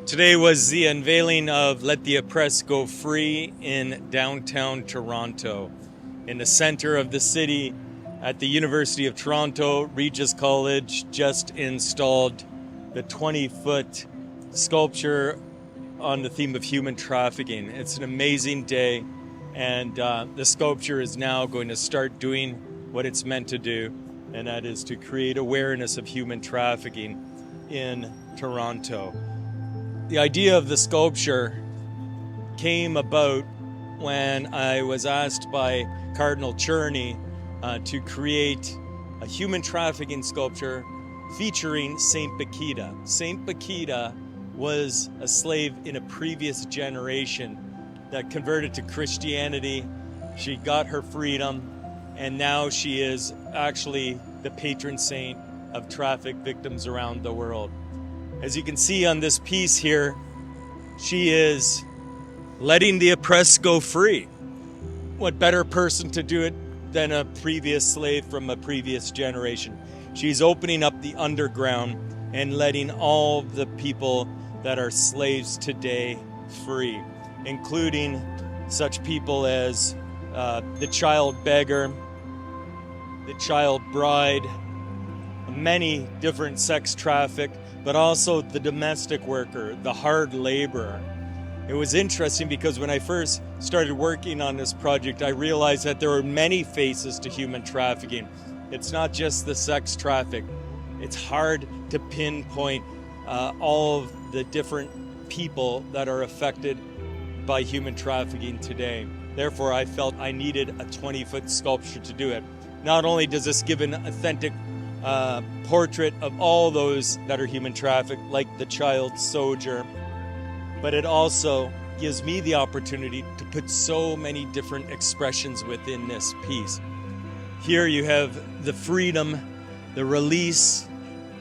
Today was the unveiling of Let the Oppressed Go Free in downtown Toronto. In the center of the city, at the University of Toronto, Regis College just installed the 20-foot sculpture on the theme of human trafficking. It's an amazing day, and the sculpture is now going to start doing what it's meant to do, and that is to create awareness of human trafficking in Toronto. The idea of the sculpture came about when I was asked by Cardinal Cherney to create a human trafficking sculpture featuring Saint Bakita. Saint Bakita was a slave in a previous generation that converted to Christianity. She got her freedom, and now she is actually the patron saint of traffic victims around the world. As you can see on this piece here, she is letting the oppressed go free. What better person to do it than a previous slave from a previous generation? She's opening up the underground and letting all the people that are slaves today free, including such people as the child beggar, the child bride, many different sex trafficked, but also the domestic worker, the hard laborer. It was interesting because when I first started working on this project, I realized that there are many faces to human trafficking. It's not just the sex traffic. It's hard to pinpoint all of the different people that are affected by human trafficking today. Therefore, I felt I needed a 20-foot sculpture to do it. Not only does this give an authentic portrait of all those that are human trafficked, like the child soldier, but it also gives me the opportunity to put so many different expressions within this piece. Here you have the freedom, the release,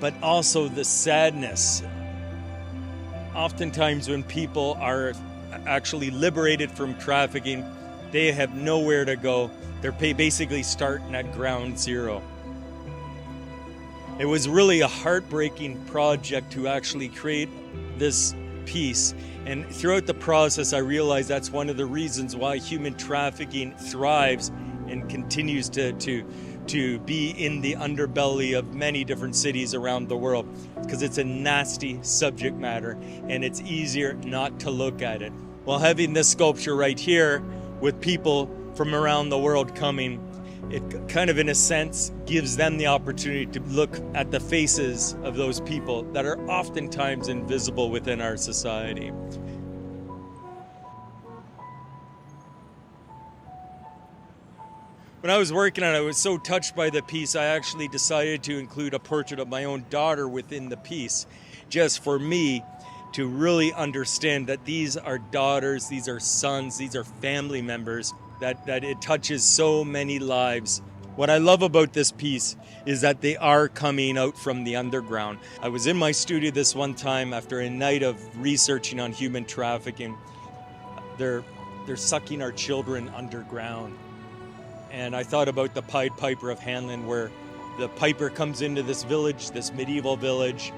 but also the sadness. Oftentimes when people are actually liberated from trafficking, they have nowhere to go. They're basically starting at ground zero. It was really a heartbreaking project to actually create this piece. And throughout the process, I realized that's one of the reasons why human trafficking thrives and continues to be in the underbelly of many different cities around the world, because it's a nasty subject matter and it's easier not to look at it. While having this sculpture right here with people from around the world coming, it kind of, in a sense, gives them the opportunity to look at the faces of those people that are oftentimes invisible within our society. When I was working on it, I was so touched by the piece, I actually decided to include a portrait of my own daughter within the piece, just for me to really understand that these are daughters, these are sons, these are family members, that it touches so many lives. What I love about this piece is that they are coming out from the underground. I was in my studio this one time after a night of researching on human trafficking. They're sucking our children underground. And I thought about the Pied Piper of Hamelin, where the piper comes into this village, this medieval village,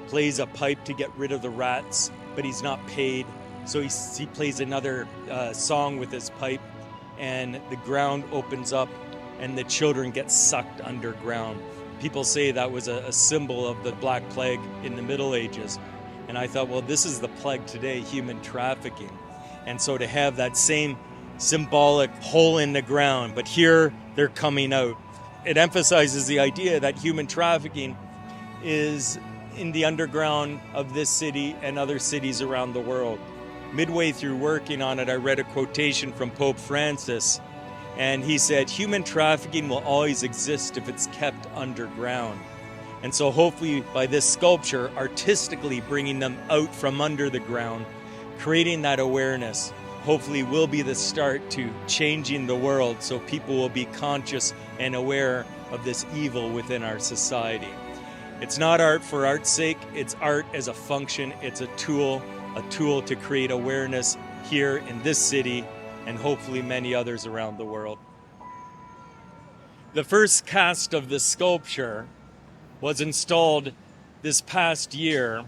plays a pipe to get rid of the rats, but he's not paid. So he plays another song with his pipe, and the ground opens up and the children get sucked underground. People say that was a symbol of the Black Plague in the Middle Ages. And I thought, well, this is the plague today, human trafficking. And so to have that same symbolic hole in the ground, but here they're coming out. It emphasizes the idea that human trafficking is in the underground of this city and other cities around the world. Midway through working on it, I read a quotation from Pope Francis, and he said, "Human trafficking will always exist if it's kept underground." And so hopefully by this sculpture, artistically bringing them out from under the ground, creating that awareness, hopefully will be the start to changing the world so people will be conscious and aware of this evil within our society. It's not art for art's sake, it's art as a function, it's a tool to create awareness here in this city and hopefully many others around the world. The first cast of the sculpture was installed this past year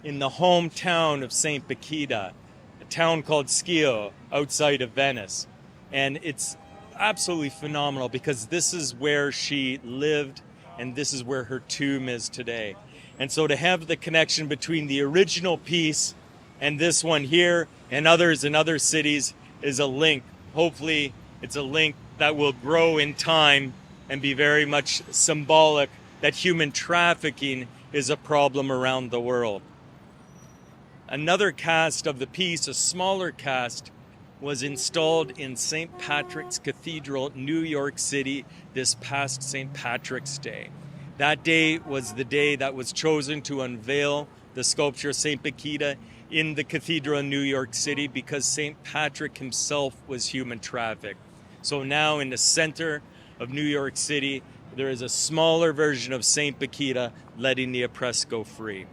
in the hometown of St. Paquita, a town called Schio outside of Venice. And it's absolutely phenomenal because this is where she lived and this is where her tomb is today. And so to have the connection between the original piece and this one here and others in other cities is a link. Hopefully it's a link that will grow in time and be very much symbolic that human trafficking is a problem around the world. Another cast of the piece, a smaller cast, was installed in St. Patrick's Cathedral, New York City, this past St. Patrick's Day. That day was the day that was chosen to unveil the sculpture of St. Paquita in the cathedral in New York City because St. Patrick himself was human trafficked. So now in the center of New York City, there is a smaller version of St. Paquita letting the oppressed go free.